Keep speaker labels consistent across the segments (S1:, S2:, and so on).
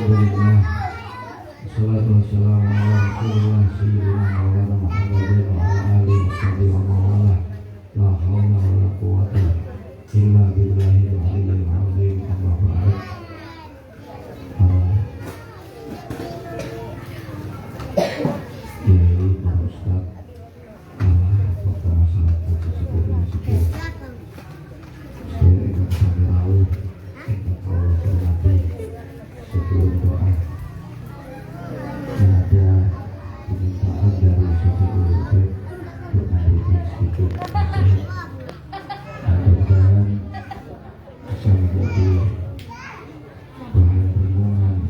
S1: Alhamdulillah. Wassalatu wassalamu ala Rasulillah sayyidina Maulana Muhammadin wa ala alihi wa mawala. La haula wa la quwwata illa billahil aliyyil azim. Amma ba'd. Kiai, Pak Ustaz, Bapak masyarakat tersebut ini sekian. Saya ingin tahu untuk Allah berhati sebelum doa. Ada permintaan dari Siti Ulufet untuk memberikan sedikit nasihat. Mudah-mudahan bisa menjadi bahan renungan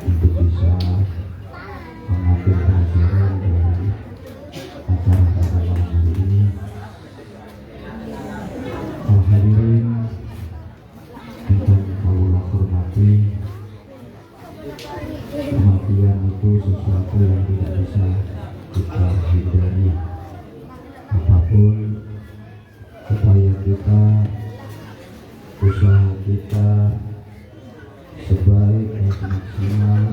S1: untuk bisa mengambil pelajaran dari acara pada malam hari ini. Hadirin yang Allah hormati, kematian itu sesuatu yang tidak bisa kita hindari. Apapun upaya kita, usaha kita sebaik dan semaksimal,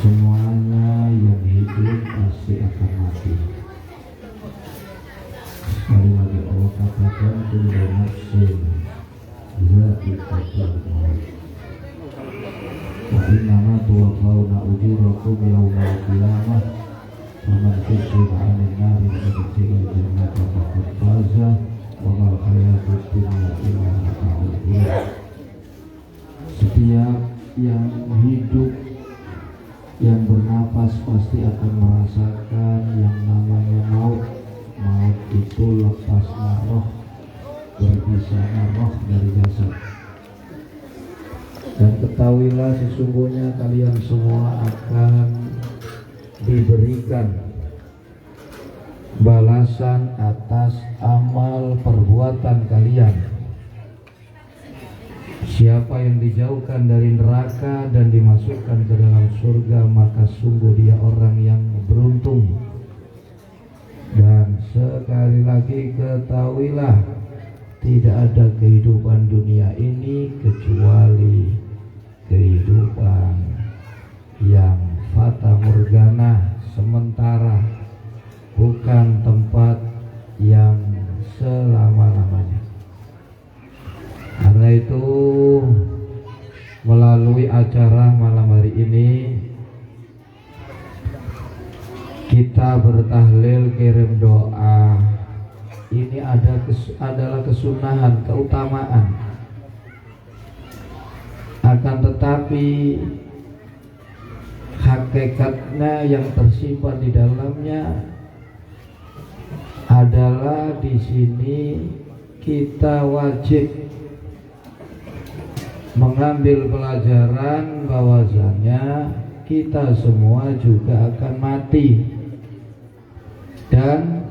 S1: semuanya yang hidup pasti akan mati. Sekali lagi Allah katakan kullu nafsin dha'iqatul maut. Wa innama tuwaffawna ujurakum yawmal qiyamah. Faman zuhziha 'anil nari wa udkhila al-jannata faqad faza wa mal hayatud dunya illa mata'ul ghurur. Setiap yang hidup, yang bernapas pasti akan merasakan yang namanya maut. Maut itu lepasnya roh, berpisahnya roh dari jasad. Dan ketahuilah sesungguhnya kalian semua akan diberikan balasan atas amal perbuatan kalian. Siapa yang dijauhkan dari neraka dan dimasukkan ke dalam surga, maka sungguh dia orang yang beruntung. Dan sekali lagi ketahuilah, tidak ada kehidupan dunia ini kecuali kehidupan yang fata morgana, sementara, bukan tempat yang selama-lamanya. Karena itu, melalui acara malam hari ini, kita bertahlil, kirim doa. Ini adalah kesunahan, keutamaan. Akan tetapi hakikatnya yang tersimpan di dalamnya adalah di sini kita wajib mengambil pelajaran bahwasanya kita semua juga akan mati, dan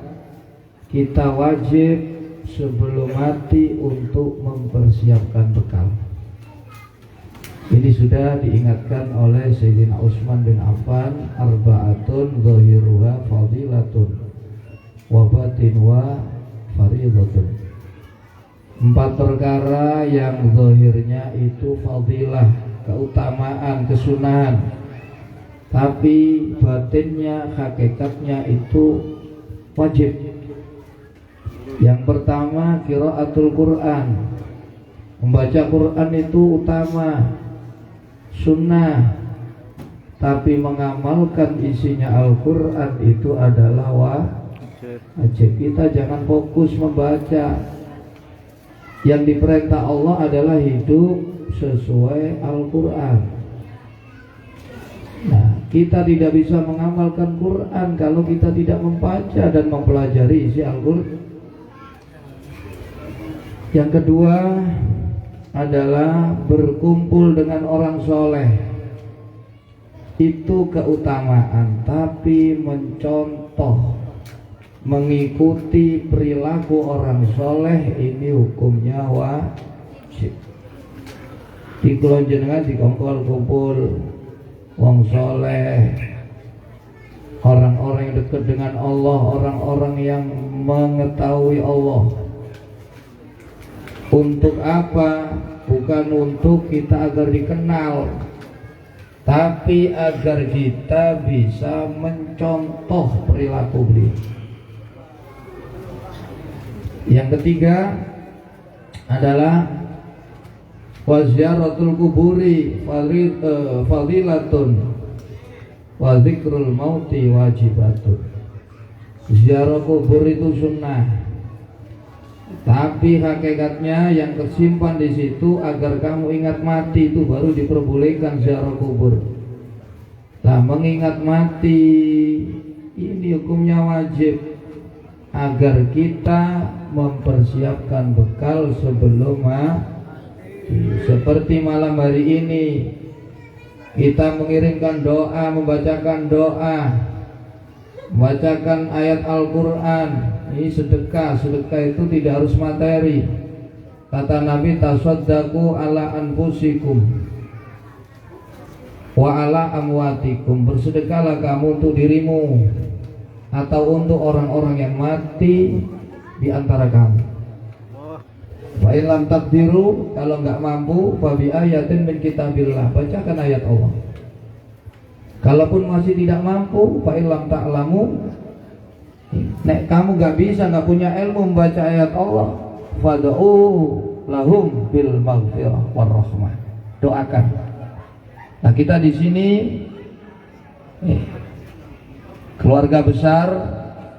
S1: kita wajib sebelum mati untuk mempersiapkan bekal. Ini sudah diingatkan oleh Sayyidina Utsman bin Affan, arba'atun zahiruha fadilatun wa batinwa faridatun. 4 perkara yang zahirnya itu fadilah, keutamaan, kesunahan, tapi batinnya, hakikatnya itu wajib. Yang pertama, qiraatul Quran. Membaca Quran itu utama, sunnah, tapi mengamalkan isinya Al-Quran itu adalah wajib. Kita jangan fokus membaca. Yang diperintah Allah adalah hidup sesuai Al-Quran. Nah, kita tidak bisa mengamalkan Quran kalau kita tidak membaca dan mempelajari isi Al-Quran. Yang kedua adalah berkumpul dengan orang soleh. Itu keutamaan, tapi mencontoh, mengikuti perilaku orang soleh ini hukumnya wajib. Di kulon jenengan dikongkol kumpul wong soleh, orang-orang yang dekat dengan Allah, orang-orang yang mengetahui Allah. Untuk apa? bukan untuk kita agar dikenal, tapi agar kita bisa mencontoh perilaku beliau. Yang ketiga adalah wa ziyaratul kuburi fadilatun wa zikrul mauti wajibatun. Ziarah kubur itu sunnah, tapi hakikatnya yang tersimpan di situ agar kamu ingat mati itu baru diperbolehkan ziarah kubur. Nah, mengingat mati ini hukumnya wajib agar kita mempersiapkan bekal sebelum mati. Seperti malam hari ini kita mengirimkan doa, membacakan doa, membacakan ayat Al-Quran. Ini sedekah. Sedekah itu tidak harus materi. Kata Nabi, tasaddaqu ala anfusikum wa ala amwatikum. Bersedekahlah kamu untuk dirimu atau untuk orang-orang yang mati di antara kamu. Fa in lam taqdiru, kalau enggak mampu, fa bi ayatin min kitabillah, bacakan ayat Allah. Kalaupun masih tidak mampu, fa in lam ta'lamu, nek kamu enggak bisa, enggak punya ilmu membaca ayat Allah, fad'u lahum bil maghfirah war rahmah. Doakan. Nah, kita di sini keluarga besar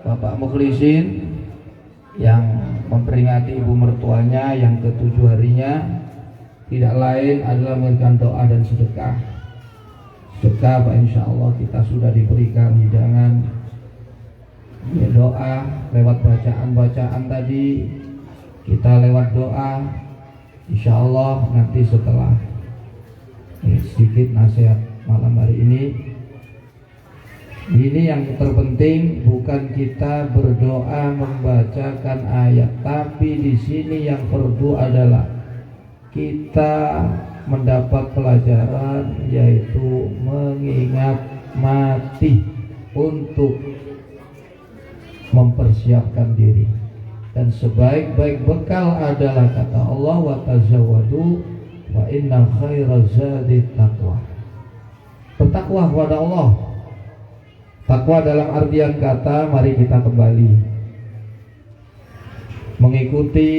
S1: Bapak Mukhlisin yang memperingati ibu mertuanya yang ke-7 harinya, tidak lain adalah memberikan doa dan sedekah. Sedekah, Pak, insya Allah kita sudah diberikan hidangan ya, doa lewat bacaan-bacaan tadi, kita lewat doa. Insya Allah nanti setelah sedikit nasihat malam hari ini yang terpenting bukan kita berdoa membacakan ayat, tapi di sini yang perlu adalah kita mendapat pelajaran, yaitu mengingat mati untuk mempersiapkan diri. Dan sebaik-baik bekal adalah kata Allah, wa tazawwadu wa inna khairaz zadi taqwa. Bertakwa kepada Allah. Takwa dalam artian kata, mari kita kembali mengikuti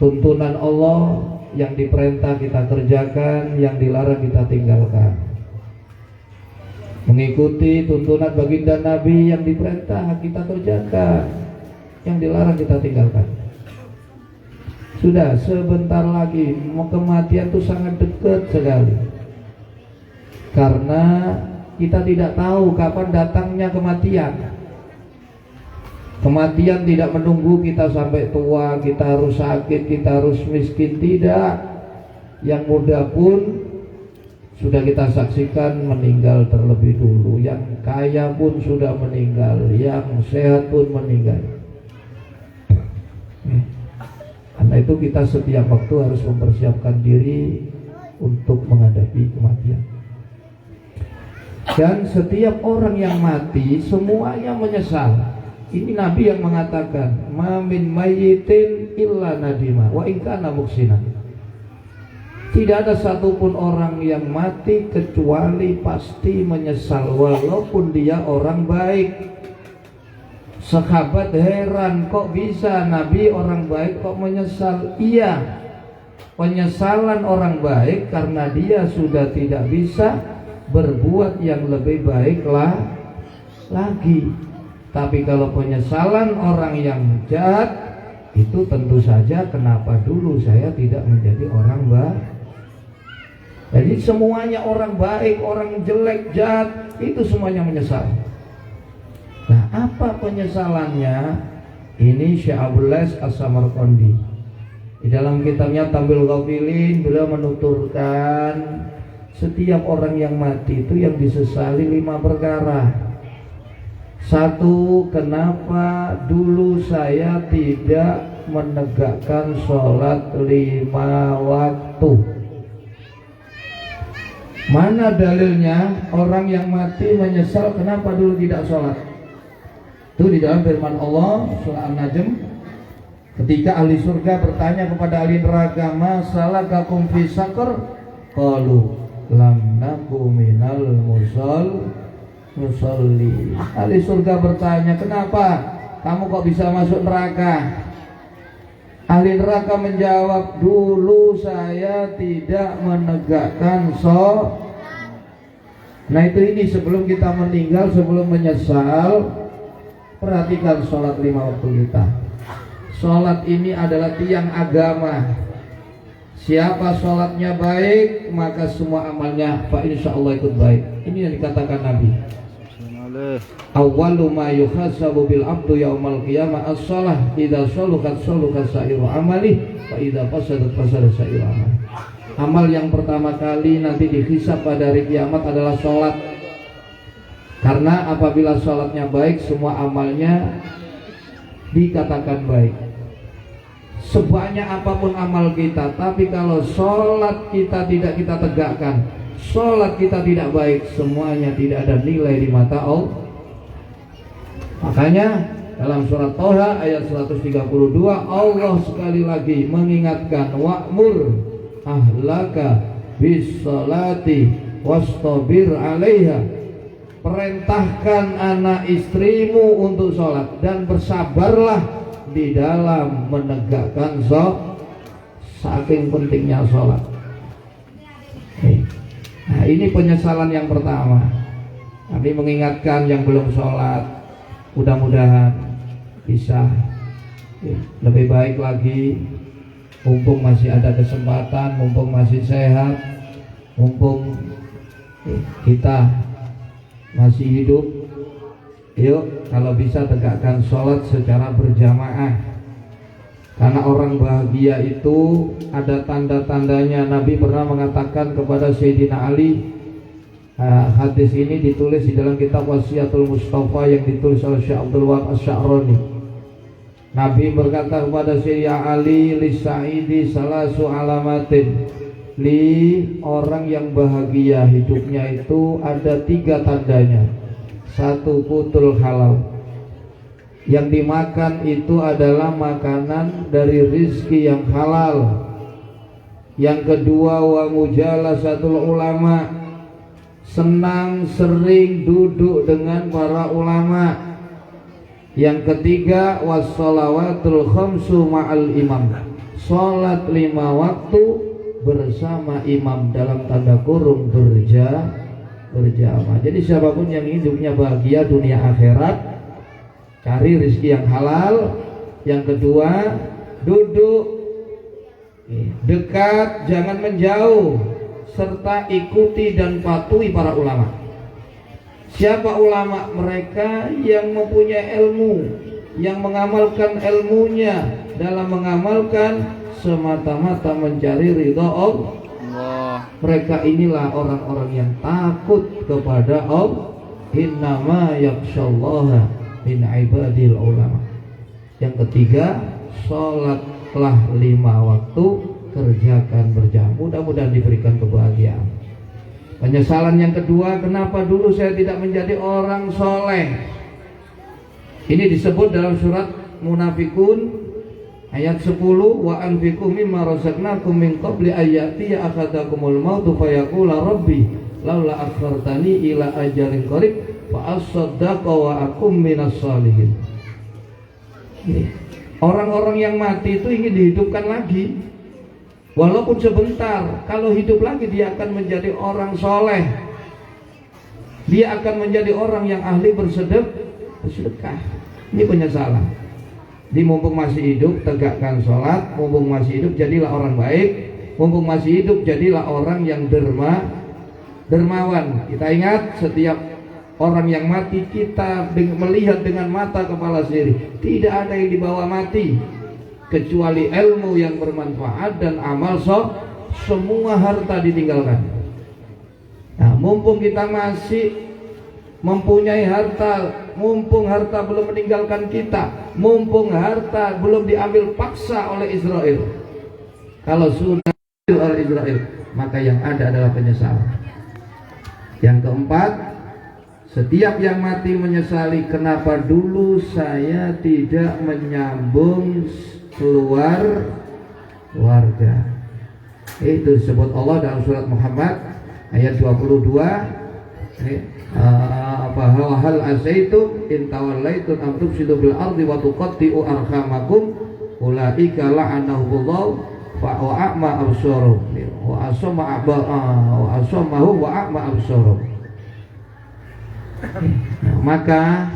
S1: tuntunan Allah, yang diperintah kita kerjakan, yang dilarang kita tinggalkan. Mengikuti tuntunan baginda Nabi, yang diperintah kita kerjakan, yang dilarang kita tinggalkan. Sudah, sebentar lagi kematian itu sangat dekat sekali. Karena kita tidak tahu kapan datangnya kematian. Kematian tidak menunggu kita sampai tua, kita harus sakit, kita harus miskin, tidak. Yang muda pun sudah kita saksikan meninggal terlebih dulu. Yang kaya pun sudah meninggal, yang sehat pun meninggal. Karena itu kita setiap waktu harus mempersiapkan diri untuk menghadapi kematian. Dan setiap orang yang mati semuanya menyesal. Ini Nabi yang mengatakan, ma min mayyitin illa nadima wa in kana muhsinan. Tidak ada satupun orang yang mati kecuali pasti menyesal, walaupun dia orang baik. Sahabat heran, kok bisa Nabi orang baik kok menyesal? Iya, penyesalan orang baik karena dia sudah tidak bisa berbuat yang lebih baiklah lagi. Tapi kalau penyesalan orang yang jahat, itu tentu saja kenapa dulu saya tidak menjadi orang baik. Jadi semuanya orang baik, orang jelek, jahat, itu semuanya menyesal. Nah, apa penyesalannya? Ini Syekh Abdul Lais As-Samarqandi di dalam kitabnya Tambil Ghafilin, beliau menuturkan setiap orang yang mati itu yang disesali 5 perkara. 1, kenapa dulu saya tidak menegakkan sholat 5 waktu? Mana dalilnya orang yang mati menyesal kenapa dulu tidak sholat? Itu di dalam firman Allah surah An-Najm Ketika ahli surga bertanya kepada ahli neraka, masalakakum fi saqar? Qalu lam naku minal musalli. Ahli surga bertanya, kenapa kamu kok bisa masuk neraka? Ahli neraka menjawab, dulu saya tidak menegakkan sholat. Nah ini sebelum kita meninggal, sebelum menyesal, perhatikan sholat 5 waktu kita. Sholat ini adalah tiang agama. Siapa sholatnya baik, maka semua amalnya insya Allah ikut baik. Ini yang dikatakan Nabi. Awwalu ma yuhasabu bil abdu yaumal qiyamah as-shalah, idza shaluhat shaluha sa'iru amali wa idza fasadat fasada sa'iru amali. Amal yang pertama kali nanti dihisab pada hari kiamat adalah sholat. Karena apabila sholatnya baik, semua amalnya dikatakan baik. Sebanyak apapun amal kita, tapi kalau sholat kita tidak kita tegakkan, sholat kita tidak baik, semuanya tidak ada nilai di mata Allah. Makanya dalam surat Toha ayat 132 Allah sekali lagi mengingatkan, wa'mur ahlaka bis salati wastabir 'alaiha. Perintahkan anak istrimu untuk sholat dan bersabarlah di dalam menegakkan sholat. Saking pentingnya sholat. Nah ini penyesalan yang pertama. Kami mengingatkan yang belum sholat, mudah-mudahan bisa lebih baik lagi. Mumpung masih ada kesempatan, mumpung masih sehat, mumpung kita masih hidup, yuk kalau bisa tegakkan sholat secara berjamaah. Karena orang bahagia itu ada tanda-tandanya. Nabi pernah mengatakan kepada Sayyidina Ali, hadis ini ditulis di dalam kitab Wasiatul Mustafa yang ditulis oleh Syekh Abdul Wahab Asy-Sya'rani. Nabi berkata kepada Sayyidina Ali, li sa'idi salasu alamatin, li orang yang bahagia hidupnya itu ada 3 tandanya. 1, qutul halal, yang dimakan itu adalah makanan dari rizki yang halal. Yang kedua, wa mujalasatul ulama, senang sering duduk dengan para ulama. Yang ketiga, wassalawatul khamsu ma'al imam, sholat 5 waktu bersama imam, dalam tanda kurung berjamaah. Jadi siapapun yang hidupnya bahagia dunia akhirat, cari rezeki yang halal. Yang kedua, duduk dekat, jangan menjauh, serta ikuti dan patuhi para ulama. Siapa ulama? Mereka yang mempunyai ilmu, yang mengamalkan ilmunya dalam mengamalkan semata-mata mencari ridha Allah. Mereka inilah orang-orang yang takut kepada Allah. Innama yakhsyallaha min ibadil ulama. Yang ketiga, sholatlah 5 waktu, kerjakan berjamaah. Mudah-mudahan diberikan kebahagiaan. Penyesalan yang kedua, kenapa dulu saya tidak menjadi orang soleh? Ini disebut dalam surat Munafikun ayat 10, wa anfiqu mimma razaqnakum min qabli ayati akhadakumul mautu fayaqula rabbi laula akhartani ila ajalin qarib fa asaddaqa wa akum minas shalihin. Orang-orang yang mati itu ingin dihidupkan lagi, walaupun sebentar. Kalau hidup lagi dia akan menjadi orang soleh, dia akan menjadi orang yang ahli bersedekah. Ini penyesalan. Di mumpung masih hidup tegakkan sholat, mumpung masih hidup jadilah orang baik, mumpung masih hidup jadilah orang yang dermawan. Kita ingat, setiap orang yang mati kita melihat dengan mata kepala sendiri. Tidak ada yang dibawa mati kecuali ilmu yang bermanfaat dan amal semua harta ditinggalkan. Nah, mumpung kita masih mempunyai harta, mumpung harta belum meninggalkan kita, mumpung harta belum diambil paksa oleh Israel. Kalau sudah oleh Israel, maka yang ada adalah penyesalan. Yang keempat, setiap yang mati menyesali, kenapa dulu saya tidak menyambung keluarga. Itu disebut Allah dalam surat Muhammad ayat 22. Hal asaitum in tawallaitum an tufsidu bil ardi wa tuqatti'u arhamakum ulaika la'anahumullahu fa a'ma absarahum wa asamahum wa a'ma absarahum. Maka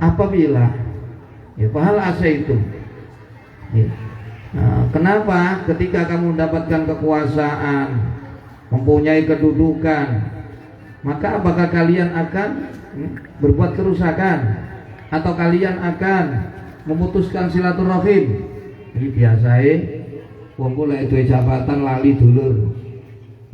S1: apabila hal asaitum, kenapa ketika kamu mendapatkan kekuasaan, mempunyai kedudukan, maka apakah kalian akan berbuat kerusakan atau kalian akan memutuskan silaturahim? Ini biasa wong kula duwe jabatan lali dulur.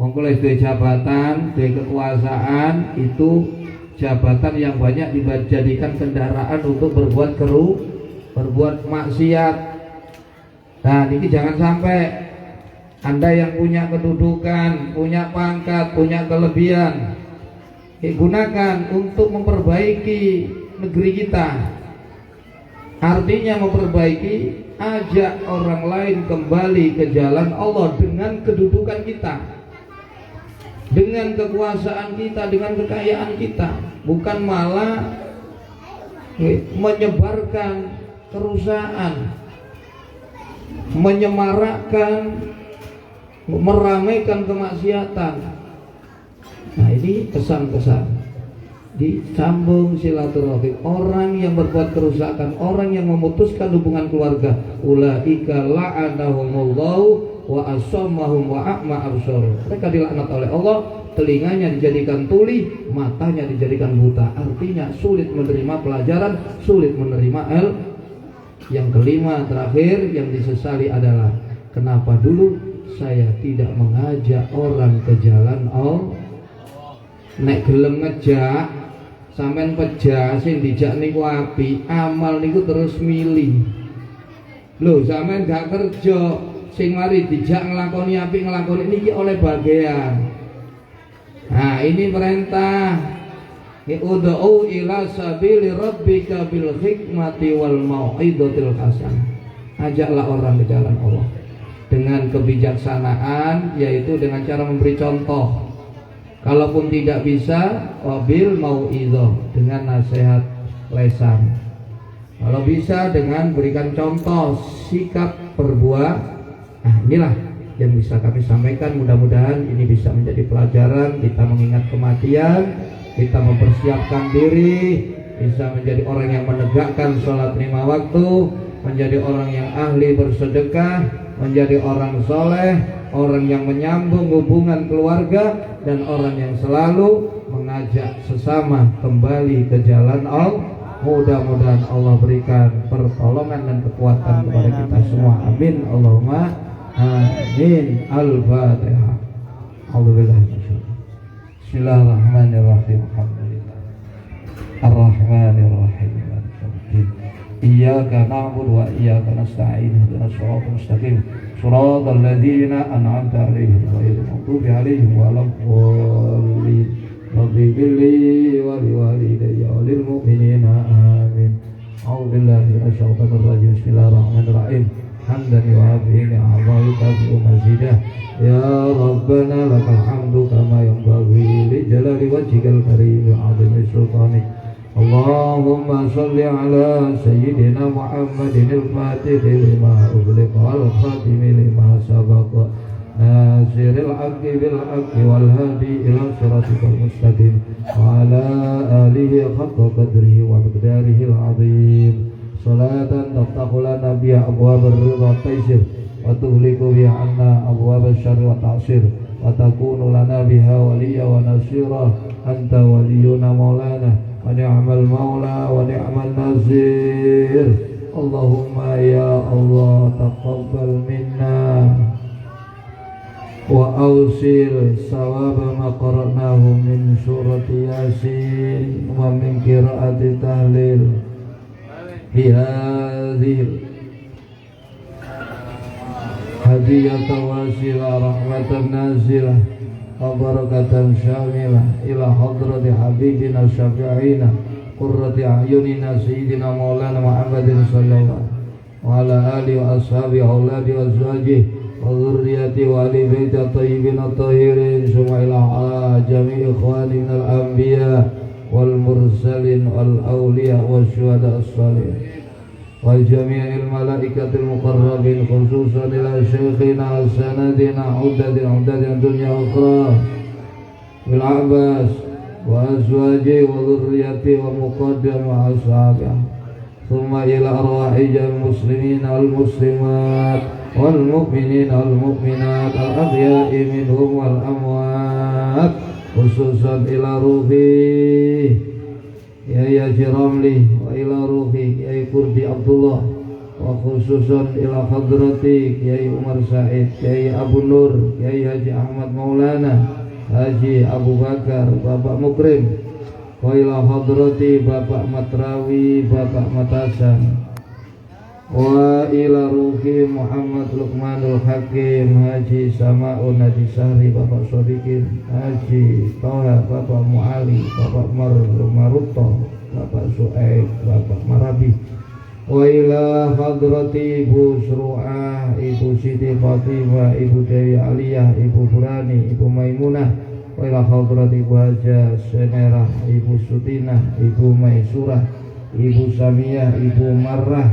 S1: Wong kula duwe jabatan, duwe kekuasaan, itu jabatan yang banyak dijadikan kendaraan untuk berbuat maksiat. Nah, ini jangan sampai Anda yang punya kedudukan, punya pangkat, punya kelebihan, gunakan untuk memperbaiki negeri kita. Artinya memperbaiki, ajak orang lain kembali ke jalan Allah dengan kedudukan kita, dengan kekuasaan kita, dengan kekayaan kita, bukan malah menyebarkan kerusakan, menyemarakkan, meramaikan kemaksiatan. Nah, ini pesan-pesan disambung silaturahim. Orang yang berbuat kerusakan, orang yang memutuskan hubungan keluarga, ulaika la'anahumullahu wa asammahum wa a'ma absarahum. Mereka dilaknat oleh Allah, telinganya dijadikan tuli, matanya dijadikan buta. Artinya sulit menerima pelajaran, sulit menerima Yang kelima terakhir yang disesali adalah kenapa dulu saya tidak mengajak orang ke jalan Allah. Nek gelem ngejak sampean pejah sing dijak niku api, amal niku terus milih. Lho, sampean gak kerja sing mari dijak nglakoni apik nglakoni niki oleh bagian. Nah, ini perintah. Ud'u ila sabili rabbika bil hikmati wal mau'izatil hasanah. Ajaklah orang ke jalan Allah dengan kebijaksanaan, yaitu dengan cara memberi contoh. Kalaupun tidak bisa, wabil mau'izah, dengan nasihat lesan. Kalau bisa dengan berikan contoh sikap perbuatan. Nah, inilah yang bisa kami sampaikan. Mudah-mudahan ini bisa menjadi pelajaran. Kita mengingat kematian, kita mempersiapkan diri, bisa menjadi orang yang menegakkan sholat 5 waktu, menjadi orang yang ahli bersedekah, menjadi orang soleh, orang yang menyambung hubungan keluarga, dan orang yang selalu mengajak sesama kembali ke jalan Allah. Mudah-mudahan Allah berikan pertolongan dan kekuatan kepada kita semua. Amin. Allahumma amin. Al-Fatihah. Bismillahirrahmanirrahim. Alhamdulillah. Ar-Rahmanirrahim. Iyyaka na'budu wa iyyaka nasta'in. Ihdinas siratal mustaqim. Shiratal ladzina an'amta 'alaihim ghairil maghdubi 'alaihim waladdallin. Rabbi billi wa liwalidayya wa lil mu'minina amin. A'udzu billahi minasy syaithanir rajim. Bismillahirrahmanirrahim. Hamdan yu'afi ni'amaika bi mazidah. Ya Rabbana lakal hamdu kama yanbaghi li jalali wajhikal karim wa 'azimi sultanik. Allahumma shalli ala sayyidina Muhammadin al-Fatih lima ughliqa wal khatimi lima sabaqa nasiril haqqi bil haqqi wal hadi ila siratikal mustaqim wa ala alihi haqqa qadrihi wa miqdarihi al-'azim. Salatan taftahu lana biha abwab ar-ridha wa taysir wa tughliqu biha 'anna abwab asy-syarri wa ta'sir wa takunu lana biha waliyya wa nasira. Anta waliyuna maulana wa ni'mal maula wa ni'mal nasir. Allahumma ya Allah taqabbal minna wa awsil sawaba ma qara'nahu min surati Yasin wa min qira'ati tahlil fi hadhihi hadiyatan wasilah rahmatan nazilah wa barakatan syamilah ila hadrati habibina syafi'ina قرة أعيننا سيدنا مولانا محمد صلى الله عليه وسلم وعلى آله وأصحابه وأولاده وأزواجه وذريته وآل بيته الطيبين الطاهرين ثم إلى جميع إخواني من الأنبياء والمرسلين والأولياء والشهداء الصالحين وجميع الملائكة المقربين خصوصا إلى شيخنا وسندنا عدد الدنيا وأخرى بالعباس وأزواجه وذريته ومقدم وأصحابه ثم إلى أرواح جميع المسلمين والمسلمات والمؤمنين والمؤمنات الأحياء منهم والأموات خصوصا إلى روحي يا جراملي وإلى روحي يا كردي عبد الله وخصوصا إلى حضرتي يا عمر سعيد يا أبو نور يا Haji Ahmad Maulana Haji Abu Bakar Bapak Mukrim wa ila hadrati Bapak Matrawi Bapak Matasan wa ila ruhi Muhammad Luqmanul Hakim Haji Samaun Haji Sahri Bapak Sodikin Haji Toha Bapak Muali Bapak Maruto Bapak Su'aib Bapak Marabi wa ila hadrati Ibu Suru'ah Ibu Siti Fatimah Ibu Dewi Aliyah Ibu Burani Ibu Maimunah wa ila hadrati Ibu Haja Semerah Ibu Sutinah Ibu Maisurah Ibu Samiyah Ibu Marrah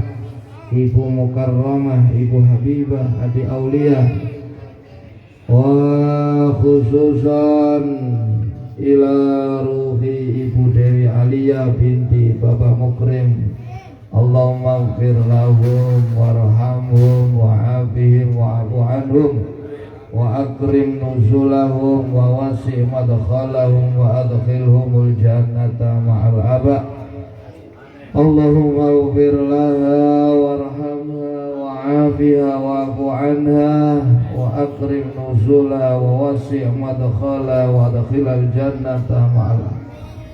S1: Ibu Mukarramah Ibu Habibah Adi Aulia wa khususan ila ruhi Ibu Dewi Aliyah binti Bapak Mukrim Allahumma ighfir lahum warhamhum wa'afihim wa'afu anhum wa akrim nuzulahum wa wasi' madkhalahum wa adkhilhumul jannata ma'al aba Allahumma ighfir laha warhamha wa'afiha wa'afu anha wa akrim nuzulaha wa wasi' madkhala wa adkhilal jannata ma'al aba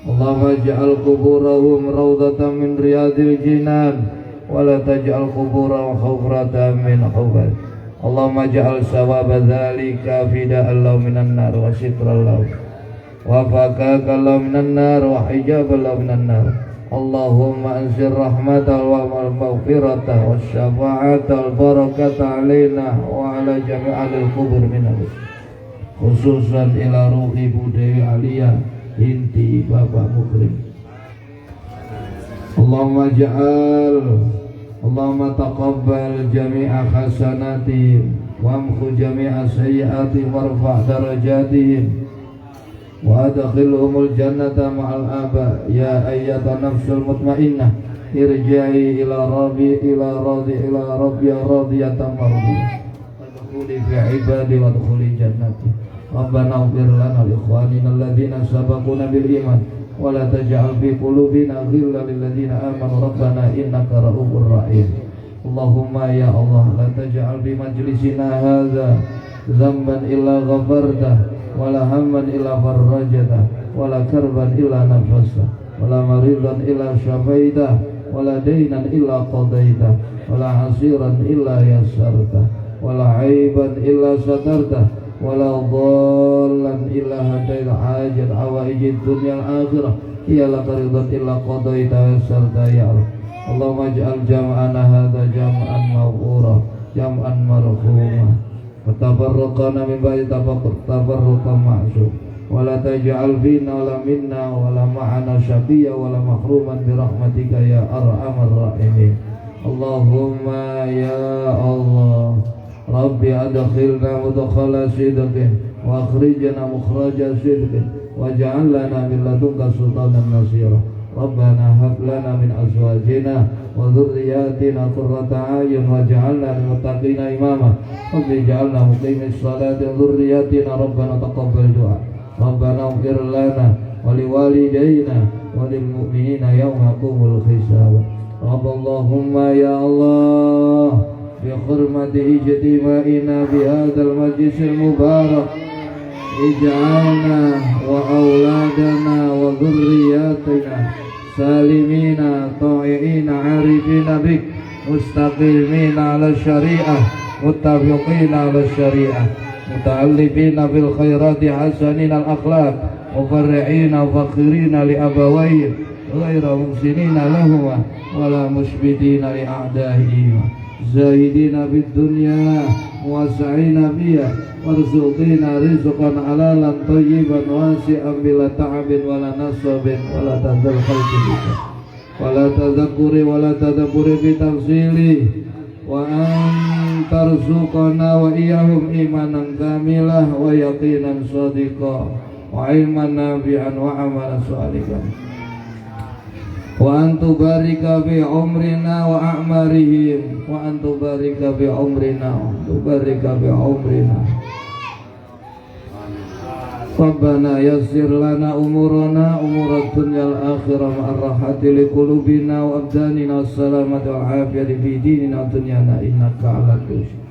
S1: Allahumma ij'al quburahum rawdatan min riyadil jinan wa la taj'al quburahum hufratan min hufar Allahumma ij'al sawaba dzalika fida'an lahum minan nar wa sitran lahum wa fakaka lahum minan nar wa hijaban lahum minan nar Allahumma anzir rahmatal wa maghfirata wa syafa'atal barakata alaina wa ala jami'al qubur minal khususan ila ruhi Ibu Dewi Aliyah inti Bapak Mukrim Allahumma taqabbal jami'a hasanatihim wamhu jami'a sayyi'atihim warfa' darajatihim wa adkhilhumul jannata ma'al aba ya ayyatan nafsul mutmainnah irja'i ila rabbi radiyatan mardiyah wadkhuli fi ibadi wadkhuli jannati Rabbana ighfir lana li ikhwanina alladhina sabaquna bil iman wa la taj'al fi qulubina ghillan lil ladzina amanu rabbana innaka ra'ufur rahim Allahumma ya Allah la taj'al bi majlisina hadza dhanban illa ghafartah wa la hamman illa farajtah wa la karban illa nafasta wa la maridan illa shafaitah wa la daynan illa qadaitah wa la hasiran illa yassartah wa la aiban illa satartah wala dhallan illa hadail hajat awaijid dunya al-akhirah iyala qaridat illa qadaita wasarta ya Allah Allahumma ij'al jam'ana hadha jam'an maghfura jam'an marhuma wa tafarraqana min ba'di tafarruqan ma'sum wa la taj'al fina wala minna wala ma'ana syaqiyya wala mahruman bi rahmatika ya arhamar rahimin Allahumma ya Allah Rabbi adkhilna mudkhala sidqin wa akhrijna mukhraja sidqin waj'al lana min ladunka sultanan nasira Rabbana hab lana min azwajina wa dhurriyyatina qurrata a'yun waj'alna lil muttaqina imama Rabbi ij'alna muqimis salati wa dhurriyyatina Rabbana taqabbal du'a Rabbana ighfir lana wa liwalidayna wa lil mu'minina yawma yaqumul hisab Allahumma ya Allah بحرمة اجتماعنا بهذا المجلس المبارك اجعلنا وأولادنا وذرياتنا سالمين طائعين عارفين بك مستقيمين على الشريعة متفقين على الشريعة متألفين بالخيرات حسنين الأخلاق مفرعين وفخرين لأبوين غير محسنين لهما ولا مشبدين لأعدائهما زاهدين بالدنيا موسعين بها وارزقنا رزقا حلالا طيبا واسعا بلا تعب ولا نصب ولا تذل خلق بك ولا تذكر ولا تدبر بتفصيل وأن ترزقنا وإياهم إيمانا كاملا ويقينا صادقا وعلما نافعا وعملا صالحا وأن تبارك بعمرنا وأعمارهم وأن تبارك بعمرنا ربنا يسر لنا أمورنا أمور الدنيا الآخرة مع الراحة لقلوبنا وأبداننا السلامة والعافية في ديننا ودنيانا إنك على كل شيء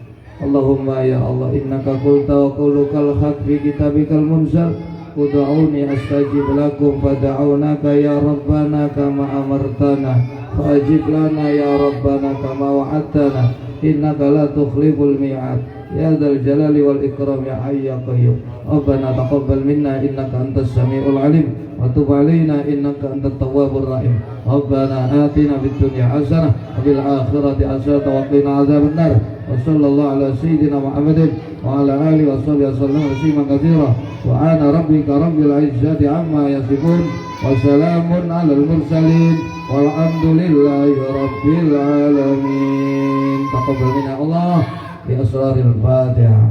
S1: اللهم يا الله إنك قلت وقولك الحق في كتابك المنزل ادعوني أستجب لكم فدعوناك يا ربنا كما أمرتنا فأجب لنا يا ربنا كما وعدتنا إنك لا تخلف الميعاد يا ذا الجلال والإكرام يا حي يا قيوم ربنا تقبل منا إنك أنت السميع العليم وتب علينا إنك أنت التواب الرحيم ربنا آتنا في الدنيا حسنة وفي الآخرة حسنة وقنا عذاب النار وصلى الله على سيدنا محمد وعلى آله وصحبه وسلم تسليما كثيرا سبحان ربك رب العزة عما يصفون وسلام على المرسلين والحمد لله رب العالمين. تقبل منا الله بأسرار الفاتحة.